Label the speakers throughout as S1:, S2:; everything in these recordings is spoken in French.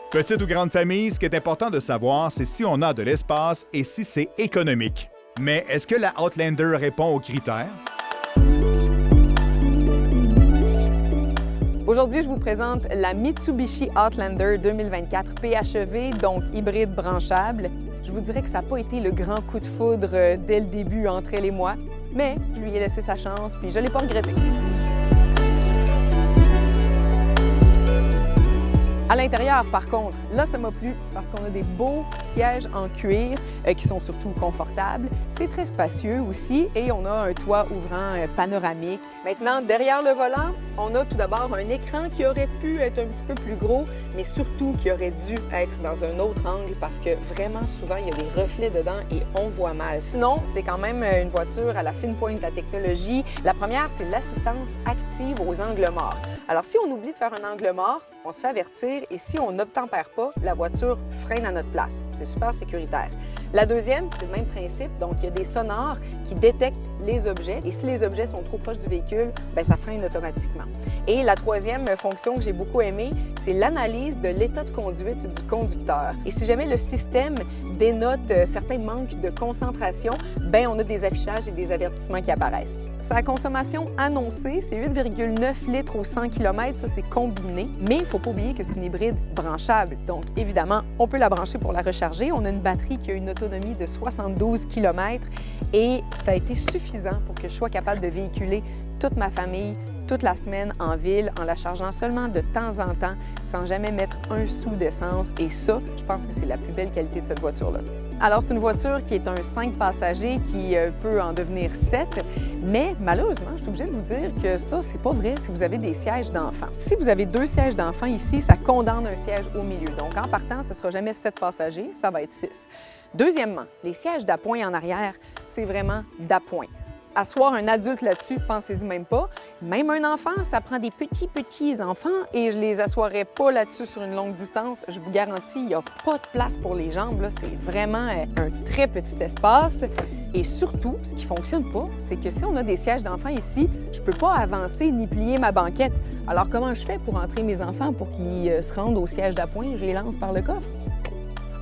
S1: Petite ou grande famille, ce qui est important de savoir, c'est si on a de l'espace et si c'est économique. Mais est-ce que la Outlander répond aux critères?
S2: Aujourd'hui, je vous présente la Mitsubishi Outlander 2024 PHEV, donc hybride branchable. Je vous dirais que ça n'a pas été le grand coup de foudre dès le début entre elle et moi, mais je lui ai laissé sa chance puis je ne l'ai pas regretté. À l'intérieur, par contre, là, ça m'a plu parce qu'on a des beaux sièges en cuir qui sont surtout confortables. C'est très spacieux aussi et on a un toit ouvrant panoramique. Maintenant, derrière le volant, on a tout d'abord un écran qui aurait pu être un petit peu plus gros, mais surtout qui aurait dû être dans un autre angle parce que vraiment souvent, il y a des reflets dedans et on voit mal. Sinon, c'est quand même une voiture à la fine pointe de la technologie. La première, c'est l'assistance active aux angles morts. Alors, si on oublie de faire un angle mort, on se fait avertir et si on n'obtempère pas, la voiture freine à notre place. C'est super sécuritaire. La deuxième, c'est le même principe. Donc, il y a des sonars qui détectent les objets et si les objets sont trop proches du véhicule, bien, ça freine automatiquement. Et la troisième fonction que j'ai beaucoup aimée, c'est l'analyse de l'état de conduite du conducteur. Et si jamais le système dénote certains manques de concentration, bien, on a des affichages et des avertissements qui apparaissent. Sa consommation annoncée, c'est 8,9 litres au 100 km, ça c'est combiné, mais il ne faut pas oublier que c'est une hybride branchable. Donc, évidemment, on peut la brancher pour la recharger. On a une batterie qui a une autonomie de 72 km et ça a été suffisant pour que je sois capable de véhiculer toute ma famille toute la semaine en ville en la chargeant seulement de temps en temps sans jamais mettre un sou d'essence. Et ça, je pense que c'est la plus belle qualité de cette voiture-là. Alors, c'est une voiture qui est un 5 passagers qui peut en devenir 7, mais malheureusement, je suis obligée de vous dire que ça, c'est pas vrai si vous avez des sièges d'enfants. Si vous avez 2 sièges d'enfants ici, ça condamne un siège au milieu. Donc, en partant, ce ne sera jamais 7 passagers, ça va être 6. Deuxièmement, les sièges d'appoint en arrière, c'est vraiment d'appoint. Asseoir un adulte là-dessus, pensez-y même pas. Même un enfant, ça prend des petits enfants et je les assoirais pas là-dessus sur une longue distance. Je vous garantis, il n'y a pas de place pour les jambes. C'est vraiment un très petit espace. Et surtout, ce qui ne fonctionne pas, c'est que si on a des sièges d'enfants ici, je ne peux pas avancer ni plier ma banquette. Alors, comment je fais pour entrer mes enfants pour qu'ils se rendent au siège d'appoint? Je les lance par le coffre.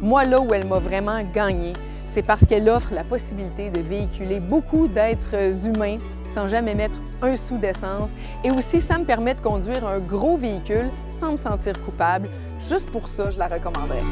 S2: Moi, là où elle m'a vraiment gagné, c'est parce qu'elle offre la possibilité de véhiculer beaucoup d'êtres humains sans jamais mettre un sou d'essence. Et aussi, ça me permet de conduire un gros véhicule sans me sentir coupable. Juste pour ça, je la recommanderais.